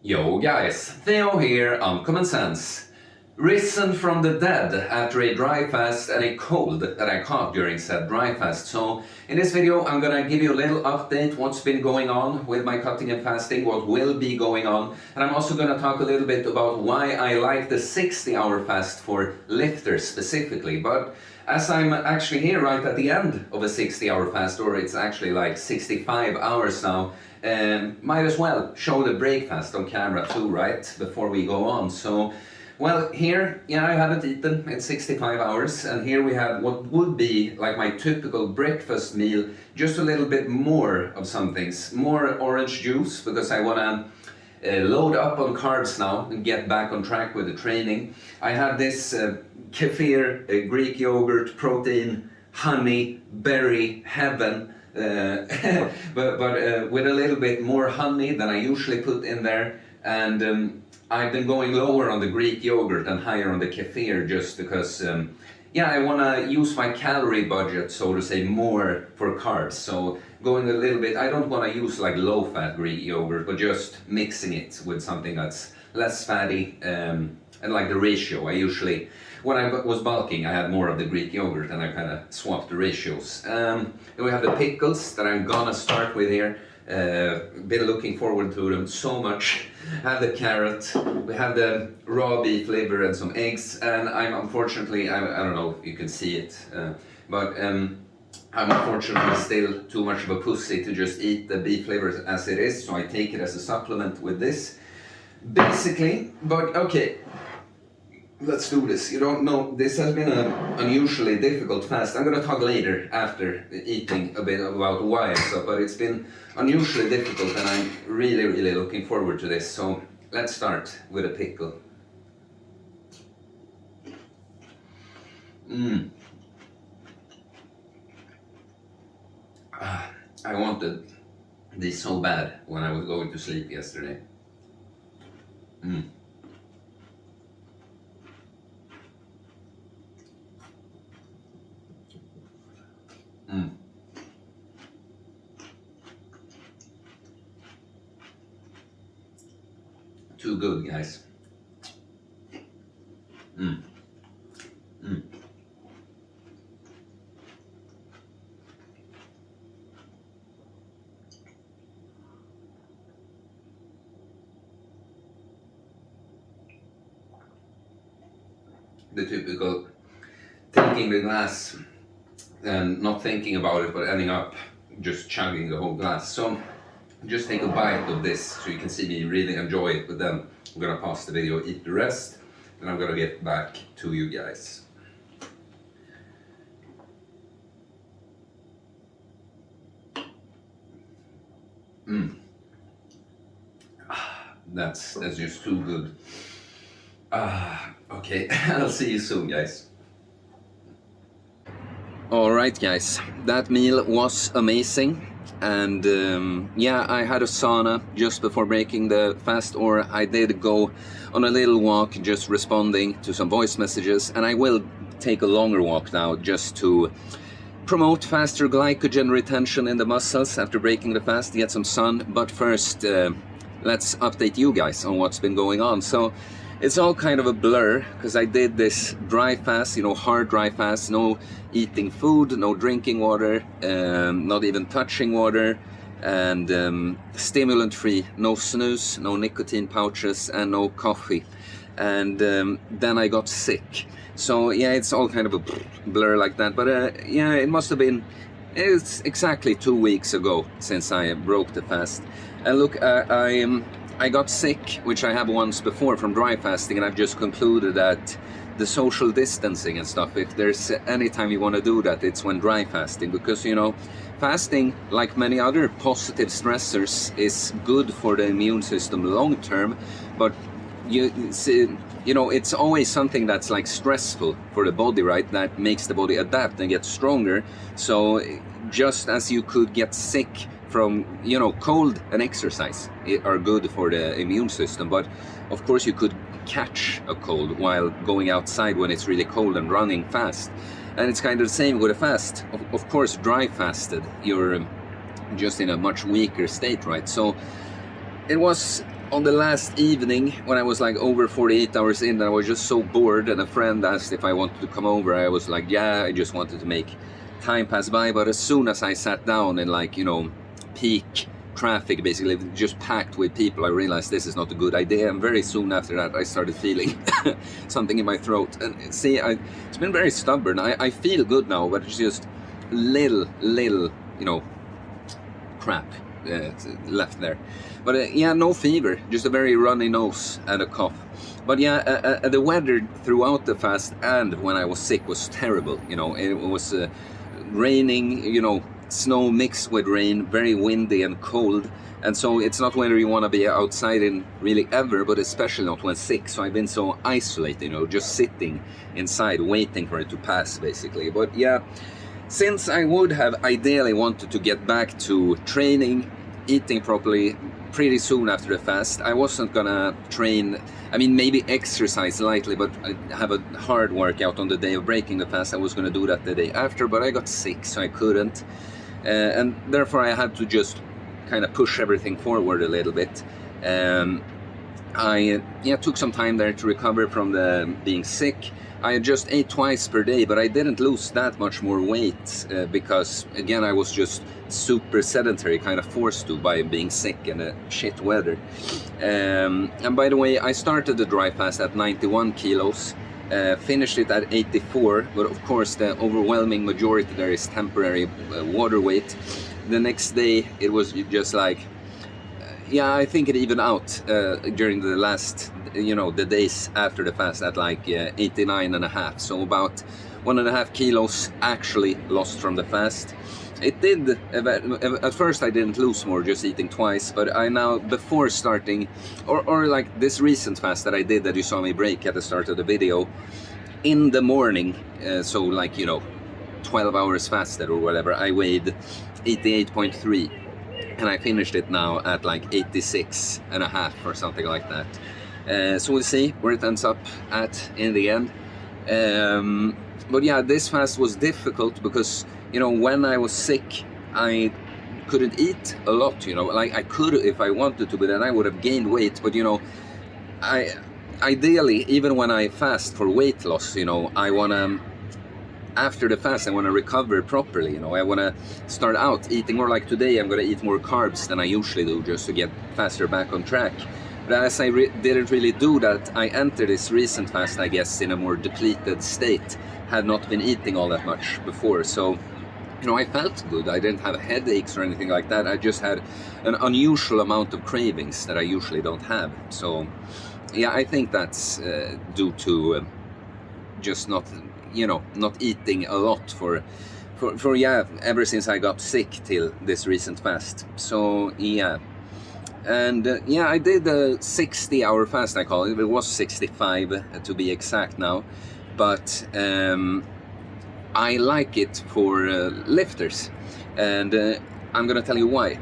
Yo guys, Theo here on Common Sense. Risen from the dead after a dry fast and a cold that I caught during said dry fast. So in this video I'm gonna give you a little update what's been going on with my cutting and fasting, what will be going on, and I'm also gonna talk a little bit about why I like the 60-hour fast for lifters specifically. But as I'm actually here right at the end of a 60-hour fast, or it's actually like 65 hours now, might as well show the break fast on camera too, right? Before we go on. So, well, here, I haven't eaten in 65 hours, and here we have what would be like my typical breakfast meal, just a little bit more of some things. More orange juice, because I wanna load up on carbs now and get back on track with the training. I have this kefir, Greek yogurt, protein, honey, berry, heaven. But with a little bit more honey than I usually put in there, and I've been going lower on the Greek yogurt and higher on the kefir just because I want to use my calorie budget, so to say, more for carbs. So going a little bit, I don't want to use like low-fat Greek yogurt, but just mixing it with something that's less fatty, and like the ratio. I usually, when I was bulking, I had more of the Greek yogurt, and I kind of swapped the ratios. Then we have the pickles that I'm gonna start with here. Been looking forward to them so much. Have the carrot, we have the raw beef liver and some eggs, and I'm unfortunately, I don't know if you can see it, but I'm unfortunately still too much of a pussy to just eat the beef liver as it is, so I take it as a supplement with this, basically. But okay, let's do this. You don't know, this has been an unusually difficult fast. I'm gonna talk later after eating a bit about why and stuff, but it's been unusually difficult and I'm really looking forward to this. So let's start with a pickle. I wanted this so bad when I was going to sleep yesterday. Too good, guys. The typical taking the glass and not thinking about it, but ending up just chugging the whole glass. So just take a bite of this so you can see me really enjoy it, but then I'm gonna pause the video, eat the rest, and I'm gonna get back to you guys. That's just too good. Okay, I'll see you soon, guys. Alright guys, that meal was amazing, and I had a sauna just before breaking the fast, or I did go on a little walk just responding to some voice messages, and I will take a longer walk now just to promote faster glycogen retention in the muscles after breaking the fast, get some sun. But first, let's update you guys on what's been going on. So it's all kind of a blur, because I did this dry fast, hard dry fast, no eating food, no drinking water, not even touching water, and stimulant free, no snus, no nicotine pouches, and no coffee. And then I got sick. So it's all kind of a blur like that. But it must have been, it's exactly 2 weeks ago since I broke the fast. And look, I got sick, which I have once before from dry fasting, and I've just concluded that the social distancing and stuff, if there's any time you want to do that, it's when dry fasting, because fasting, like many other positive stressors, is good for the immune system long term, but you see, it's always something that's like stressful for the body, right? That makes the body adapt and get stronger. So just as you could get sick from, cold and exercise are good for the immune system, but of course you could catch a cold while going outside when it's really cold and running fast. And it's kind of the same with a fast. Of course, dry fasted, you're just in a much weaker state, right? So it was on the last evening, when I was like over 48 hours in, I was just so bored, and a friend asked if I wanted to come over. I was like, yeah, I just wanted to make time pass by. But as soon as I sat down in, like, you know, peak traffic, basically just packed with people, I realized this is not a good idea. And very soon after that, I started feeling something in my throat. And see, it's been very stubborn. I feel good now, but it's just little, you know, crap left there. But yeah, no fever, just a very runny nose and a cough. But yeah, the weather throughout the fast and when I was sick was terrible. You know, it was raining, you know, snow mixed with rain, very windy and cold. And so it's not whether you want to be outside in really ever, but especially not when sick. So I've been so isolated, you know, just sitting inside waiting for it to pass, basically. But yeah, since I would have ideally wanted to get back to training, eating properly pretty soon after the fast, I wasn't gonna train, I mean maybe exercise lightly, but I have a hard workout on the day of breaking the fast. I was gonna do that the day after, but I got sick, so I couldn't. And therefore I had to just kind of push everything forward a little bit. I took some time there to recover from the being sick. I just ate twice per day, but I didn't lose that much more weight because, again, I was just super sedentary, kind of forced to by being sick and the shit weather. And by the way, I started the dry fast at 91 kilos, finished it at 84, but of course the overwhelming majority there is temporary water weight. The next day it was just like, yeah, I think it evened out during the last, you know, the days after the fast at like 89.5. So about 1.5 kilos actually lost from the fast. It did, at first I didn't lose more just eating twice, but I now, before starting, or like this recent fast that I did that you saw me break at the start of the video, in the morning, so like, you know, 12 hours fasted or whatever, I weighed 88.3. And I finished it now at like 86.5 or something like that. So we'll see where it ends up at in the end. But yeah, this fast was difficult because, you know, when I was sick, I couldn't eat a lot, you know, like I could if I wanted to, but then I would have gained weight. But, you know, ideally, even when I fast for weight loss, you know, I want to, after the fast, I want to recover properly, you know, I want to start out eating more. Like today, I'm going to eat more carbs than I usually do just to get faster back on track. But as I didn't really do that, I entered this recent fast, I guess, in a more depleted state, had not been eating all that much before. So, you know, I felt good. I didn't have headaches or anything like that. I just had an unusual amount of cravings that I usually don't have. So, yeah, I think that's due to just not, you know, not eating a lot for yeah, ever since I got sick till this recent fast. So yeah, and yeah, I did a 60-hour fast, I call it. It was 65 to be exact now, but I like it for lifters, and I'm gonna tell you why.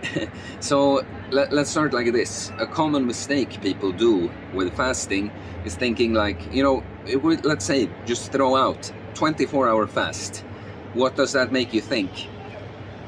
So let's start like this. A common mistake people do with fasting is thinking like, you know, let's say just throw out 24-hour fast. What does that make you think?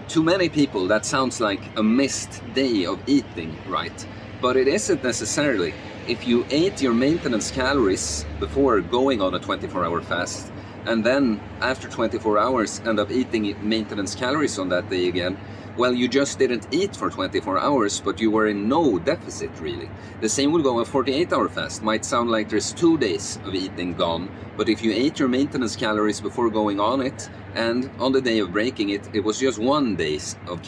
To many people that sounds like a missed day of eating, right? But it isn't necessarily. If you ate your maintenance calories before going on a 24-hour fast, and then after 24 hours end up eating maintenance calories on that day again, well, you just didn't eat for 24 hours, but you were in no deficit really. The same would go a 48-hour fast. Might sound like there's 2 days of eating gone, but if you ate your maintenance calories before going on it, and on the day of breaking it, it was just 1 day of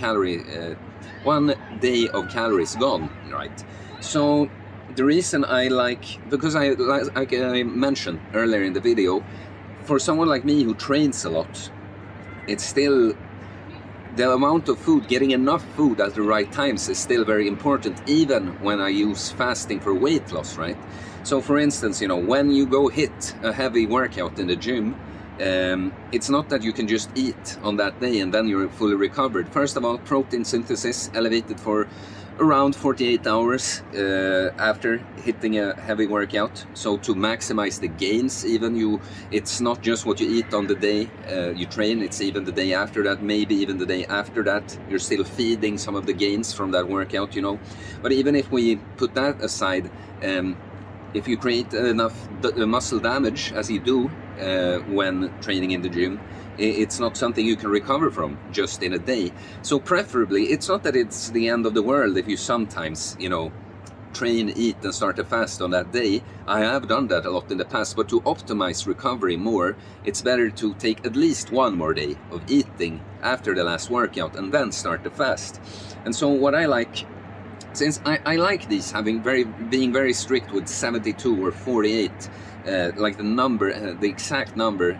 one day of calories gone, right? So the reason I like, because like I mentioned earlier in the video, for someone like me who trains a lot, it's still, the amount of food, getting enough food at the right times is still very important, even when I use fasting for weight loss, right? So for instance, you know, when you go hit a heavy workout in the gym, it's not that you can just eat on that day and then you're fully recovered. First of all, protein synthesis elevated for around 48 hours after hitting a heavy workout. So to maximize the gains, it's not just what you eat on the day you train, it's even the day after that, maybe even the day after that, you're still feeding some of the gains from that workout, you know. But even if we put that aside, if you create enough muscle damage as you do when training in the gym, it's not something you can recover from just in a day. So preferably, it's not that it's the end of the world if you sometimes, you know, train, eat and start a fast on that day. I have done that a lot in the past, but to optimize recovery more, it's better to take at least one more day of eating after the last workout and then start the fast. And so what I like, since I like these, being very strict with 72 or 48, like the number, the exact number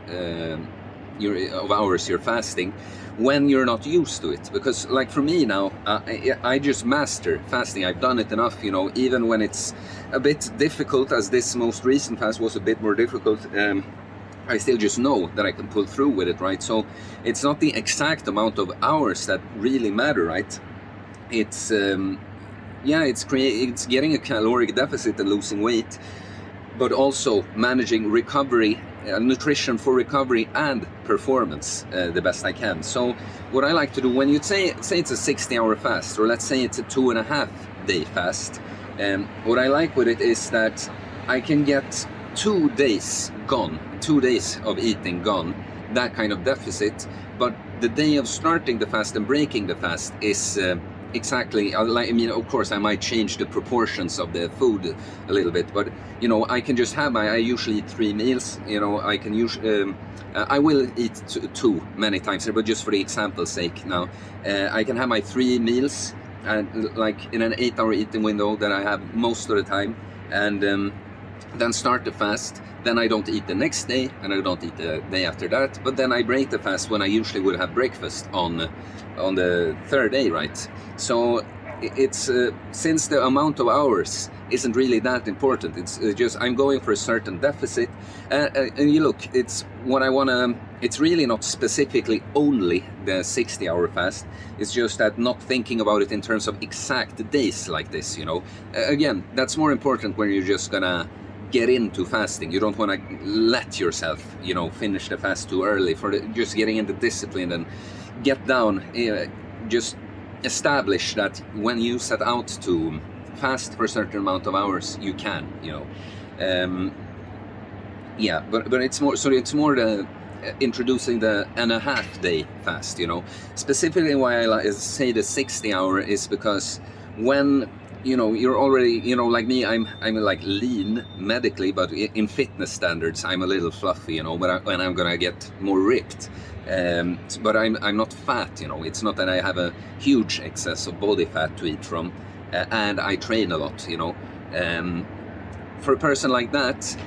of hours you're fasting, when you're not used to it. Because like for me now, I just master fasting. I've done it enough, you know, even when it's a bit difficult, as this most recent fast was a bit more difficult, I still just know that I can pull through with it, right? So it's not the exact amount of hours that really matter, right? It's it's getting a caloric deficit and losing weight, but also managing recovery, nutrition for recovery and performance the best I can. So what I like to do, when you say it's a 60-hour fast, or let's say it's a 2.5 day fast, what I like with it is that I can get 2 days gone, 2 days of eating gone, that kind of deficit, but the day of starting the fast and breaking the fast is exactly, I mean, of course I might change the proportions of the food a little bit, but you know, I can just have I usually eat 3 meals, you know. I can usually I will eat two many times here, but just for the example's sake now, I can have my 3 meals and like in an 8-hour eating window that I have most of the time, and then start the fast. Then I don't eat the next day, and I don't eat the day after that, but then I break the fast when I usually would have breakfast on the 3rd day, right? So it's since the amount of hours isn't really that important, it's just I'm going for a certain deficit, and you look, it's what I want to, it's really not specifically only the 60-hour fast, it's just that not thinking about it in terms of exact days like this, you know. Again, that's more important when you're just gonna get into fasting. You don't want to let yourself, you know, finish the fast too early, just getting into discipline and get down, just establish that when you set out to fast for a certain amount of hours, you can, you know. Yeah, but it's more, so it's more the introducing the 1.5 day fast, you know. Specifically why I say the 60-hour is because when, you know, you're already, you know, like me, I'm like lean medically, but in fitness standards I'm a little fluffy, you know, but when I'm gonna get more ripped, but I'm not fat, you know. It's not that I have a huge excess of body fat to eat from, and I train a lot, you know. For a person like that,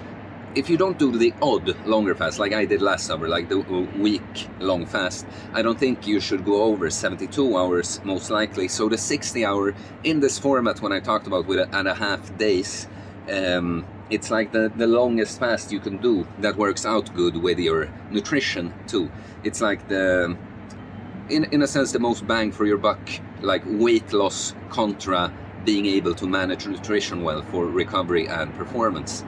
if you don't do the odd longer fast like I did last summer, like the week-long fast, I don't think you should go over 72 hours most likely. So the 60-hour in this format, when I talked about with 1.5 days, it's like the longest fast you can do that works out good with your nutrition too. It's like the, in a sense, the most bang for your buck, like weight loss contra being able to manage nutrition well for recovery and performance.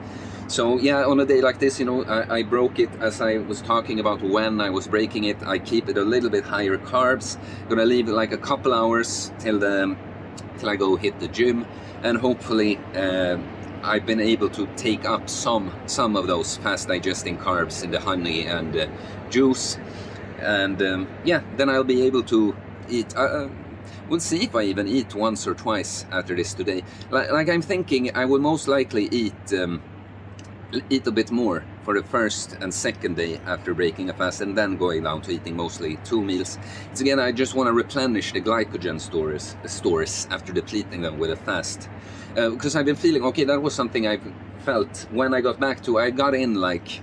So yeah, on a day like this, you know, I broke it as I was talking about. When I was breaking it, I keep it a little bit higher carbs. Gonna leave it like a couple hours till I go hit the gym, and hopefully I've been able to take up some of those fast digesting carbs in the honey and juice, and yeah, then I'll be able to eat. We'll see if I even eat once or twice after this today. Like I'm thinking, I will most likely eat a bit more for the 1st and 2nd day after breaking a fast, and then going down to eating mostly 2 meals. It's again, I just want to replenish the glycogen stores after depleting them with a fast, because I've been feeling, okay, that was something I've felt when I got back to, I got in like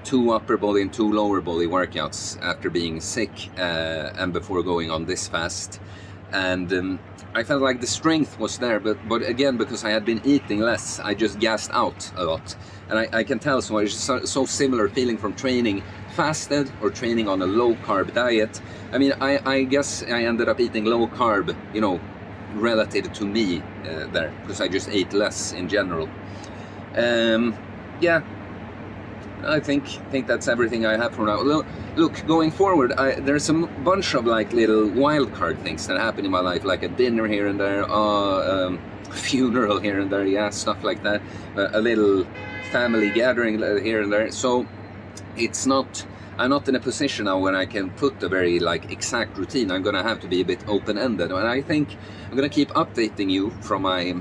2 upper body and 2 lower body workouts after being sick and before going on this fast, and I felt like the strength was there, but again, because I had been eating less, I just gassed out a lot. And I can tell, so it's so similar feeling from training fasted or training on a low carb diet. I mean, I guess I ended up eating low carb, you know, relative to me there, because I just ate less in general. Yeah, I think that's everything I have for now. Look, going forward, there's a bunch of like little wildcard things that happen in my life, like a dinner here and there, funeral here and there, yeah, stuff like that, a little family gathering here and there. So I'm not in a position now when I can put a very like exact routine. I'm gonna have to be a bit open-ended, and I think I'm gonna keep updating you from my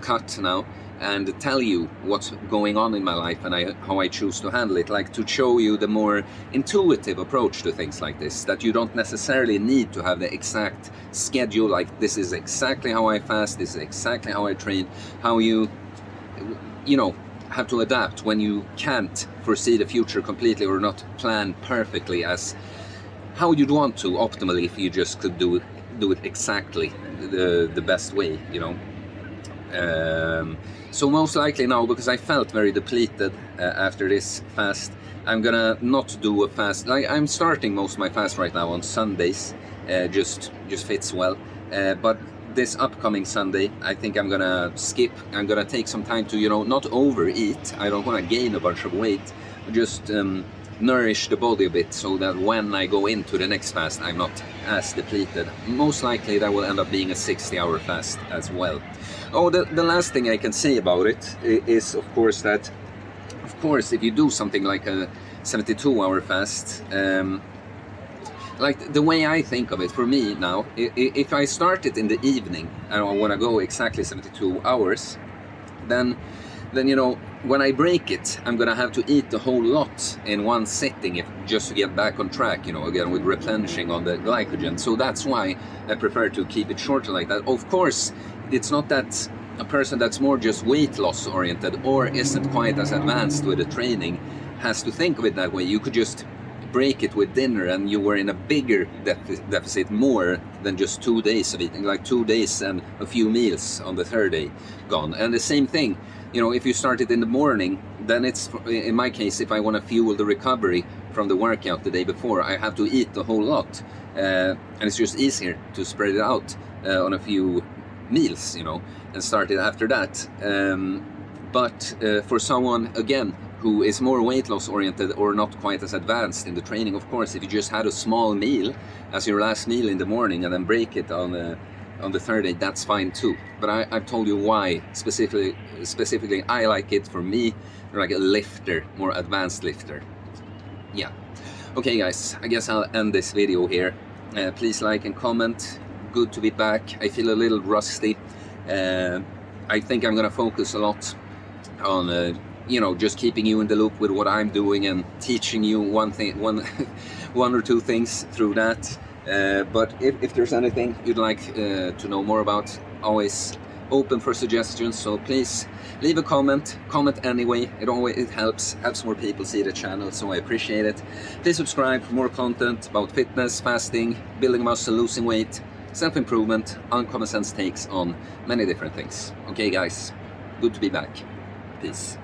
cut now and tell you what's going on in my life and how I choose to handle it, like to show you the more intuitive approach to things like this, that you don't necessarily need to have the exact schedule, like this is exactly how I fast, this is exactly how I train, how you know, have to adapt when you can't foresee the future completely or not plan perfectly as how you'd want to optimally if you just could do it exactly the best way, you know. So most likely now, because I felt very depleted after this fast, I'm gonna not do a fast. Like, I'm starting most of my fast right now on Sundays, just fits well. But this upcoming Sunday, I think I'm gonna skip. I'm gonna take some time to, you know, not overeat. I don't want to gain a bunch of weight, just nourish the body a bit, so that when I go into the next fast, I'm not as depleted. Most likely that will end up being a 60-hour fast as well. Oh, the last thing I can say about it is, of course, that, of course, if you do something like a 72-hour fast, like the way I think of it, for me now, if I start it in the evening and I want to go exactly 72 hours, then you know, when I break it, I'm gonna have to eat the whole lot in one sitting just to get back on track, you know, again with replenishing on the glycogen. So that's why I prefer to keep it shorter like that. Of course, it's not that a person that's more just weight loss oriented or isn't quite as advanced with the training has to think of it that way. You could just break it with dinner and you were in a bigger deficit more than just 2 days of eating, like 2 days and a few meals on the third day gone. And the same thing, you know, if you start it in the morning, then it's, in my case, if I want to fuel the recovery from the workout the day before, I have to eat the whole lot. And it's just easier to spread it out on a few meals, you know, and start it after that. But for someone, again, who is more weight loss oriented or not quite as advanced in the training, of course, if you just had a small meal as your last meal in the morning and then break it on the third day, that's fine too. But I've told you why specifically I like it. For me, like a lifter, more advanced lifter. Yeah. Okay guys, I guess I'll end this video here. Please like and comment. Good to be back. I feel a little rusty. I think I'm gonna focus a lot on you know, just keeping you in the loop with what I'm doing and teaching you one or two things through that. But if there's anything you'd like to know more about, always open for suggestions. So please leave a comment anyway. It helps more people see the channel, so I appreciate it. Please subscribe for more content about fitness, fasting, building muscle, losing weight, self-improvement, uncommon sense takes on many different things. Okay guys, good to be back. Peace.